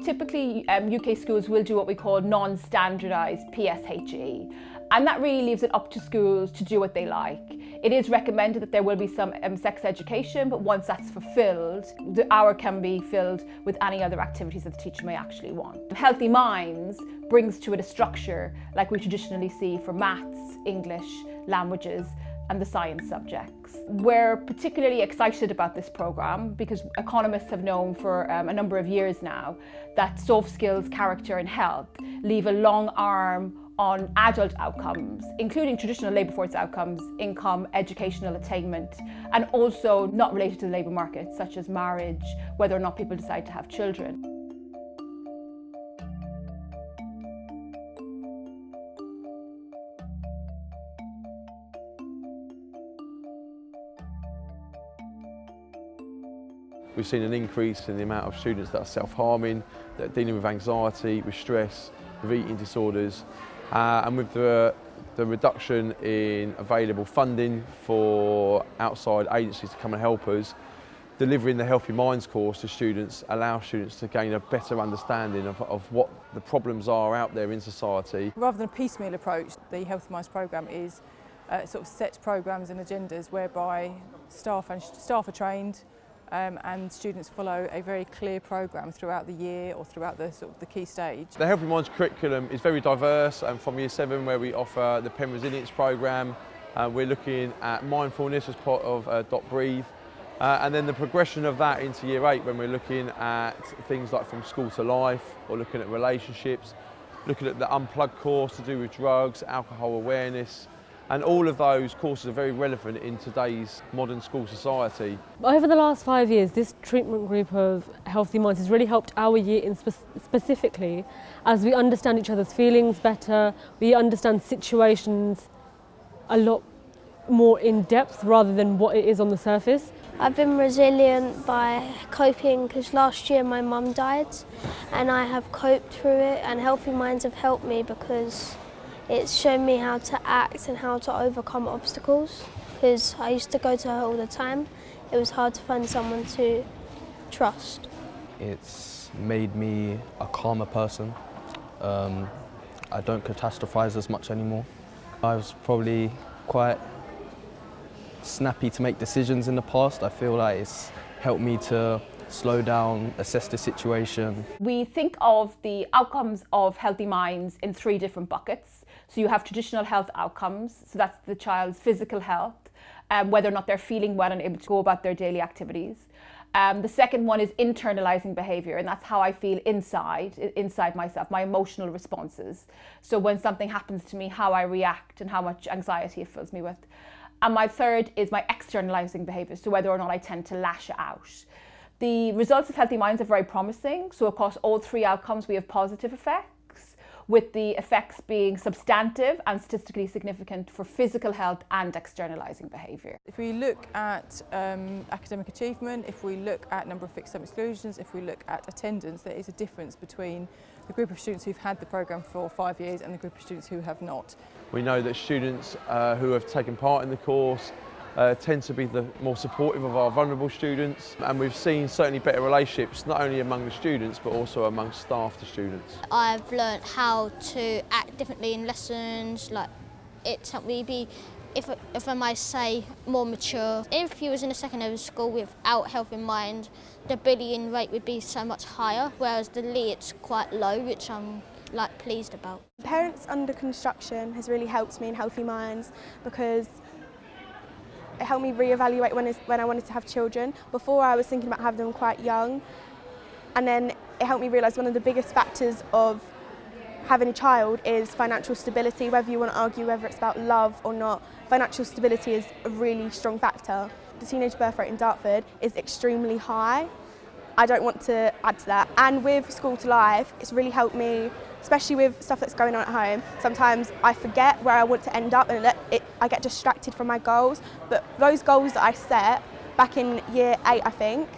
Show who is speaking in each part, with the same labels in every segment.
Speaker 1: Typically, UK schools will do what we call non-standardised PSHE, and that really leaves it up to schools to do what they like. It is recommended that there will be some sex education, but once that's fulfilled, the hour can be filled with any other activities that the teacher may actually want. Healthy Minds brings to it a structure like we traditionally see for maths, English, languages, and the science subjects. We're particularly excited about this programme because economists have known for a number of years now that soft skills, character and health leave a long arm on adult outcomes, including traditional labour force outcomes, income, educational attainment, and also not related to the labour market, such as marriage, whether or not people decide to have children.
Speaker 2: We've seen an increase in the amount of students that are self-harming, that are dealing with anxiety, with stress, with eating disorders, and with the reduction in available funding for outside agencies to come and help us, delivering the Healthy Minds course to students allows students to gain a better understanding of what the problems are out there in society.
Speaker 3: Rather than a piecemeal approach, the Healthy Minds programme is sort of set programmes and agendas whereby staff are trained, and students follow a very clear programme throughout the year or throughout the key stage.
Speaker 2: The Healthy Minds curriculum is very diverse, and from Year 7 where we offer the Pen Resilience programme, we're looking at mindfulness as part of .breathe, and then the progression of that into Year 8 when we're looking at things like from school to life, or looking at relationships, looking at the Unplugged course to do with drugs, alcohol awareness. And all of those courses are very relevant in today's modern school society.
Speaker 4: Over the last 5 years, this treatment group of Healthy Minds has really helped our year in specifically, as we understand each other's feelings better, we understand situations a lot more in depth rather than what it is on the surface.
Speaker 5: I've been resilient by coping because last year my mum died and I have coped through it, and Healthy Minds have helped me because it's shown me how to act and how to overcome obstacles, because I used to go to her all the time. It was hard to find someone to trust.
Speaker 6: It's made me a calmer person. I don't catastrophize as much anymore. I was probably quite snappy to make decisions in the past. I feel like it's helped me to slow down, assess the situation.
Speaker 1: We think of the outcomes of Healthy Minds in 3 different buckets. So you have traditional health outcomes, so that's the child's physical health, whether or not they're feeling well and able to go about their daily activities. The second one is internalizing behaviour, and that's how I feel inside myself, my emotional responses. So when something happens to me, how I react and how much anxiety it fills me with. And my third is my externalizing behaviour, so whether or not I tend to lash out. The results of Healthy Minds are very promising. So across all 3 outcomes, we have positive effects, with the effects being substantive and statistically significant for physical health and externalizing behaviour.
Speaker 3: If we look at academic achievement, if we look at number of fixed-term exclusions, if we look at attendance, there is a difference between the group of students who've had the programme for 5 years and the group of students who have not.
Speaker 2: We know that students who have taken part in the course tend to be the more supportive of our vulnerable students, and we've seen certainly better relationships not only among the students but also among staff to students.
Speaker 7: I've learnt how to act differently in lessons, like it's helped me be, if I might say, more mature. If you was in a secondary school without Healthy Mind, the bullying rate would be so much higher, whereas the Lee it's quite low, which I'm pleased about.
Speaker 8: Parents Under Construction has really helped me in Healthy Minds because it helped me reevaluate when I wanted to have children. Before I was thinking about having them quite young, and then it helped me realise one of the biggest factors of having a child is financial stability. Whether you want to argue whether it's about love or not, financial stability is a really strong factor. The teenage birth rate in Dartford is extremely high. I don't want to add to that. And with School to Life, it's really helped me, especially with stuff that's going on at home. Sometimes I forget where I want to end up and I get distracted from my goals. But those goals that I set back in Year 8, I think,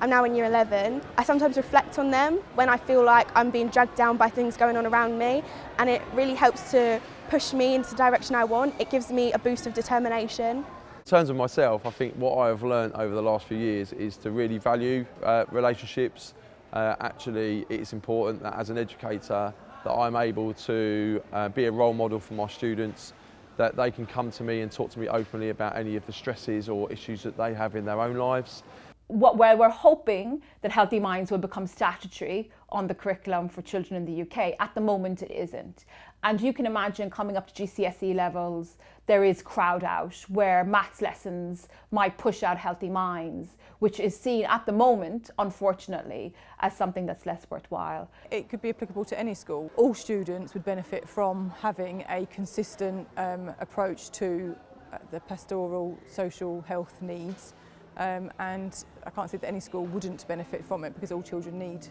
Speaker 8: I'm now in Year 11, I sometimes reflect on them when I feel like I'm being dragged down by things going on around me, and it really helps to push me into the direction I want. It gives me a boost of determination.
Speaker 2: In terms of myself, I think what I've learned over the last few years is to really value relationships, actually it's important that as an educator that I'm able to be a role model for my students, that they can come to me and talk to me openly about any of the stresses or issues that they have in their own lives.
Speaker 1: Where we're hoping that Healthy Minds will become statutory on the curriculum for children in the UK, at the moment it isn't. And you can imagine coming up to GCSE levels, there is crowd out where maths lessons might push out Healthy Minds, which is seen at the moment, unfortunately, as something that's less worthwhile.
Speaker 3: It could be applicable to any school. All students would benefit from having a consistent approach to the pastoral social health needs. And I can't say that any school wouldn't benefit from it, because all children need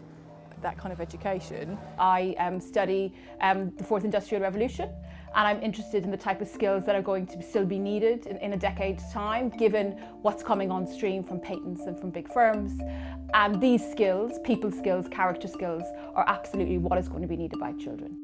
Speaker 3: that kind of education.
Speaker 1: I study the Fourth Industrial Revolution, and I'm interested in the type of skills that are going to still be needed in a decade's time, given what's coming on stream from patents and from big firms. And these skills, people skills, character skills, are absolutely what is going to be needed by children.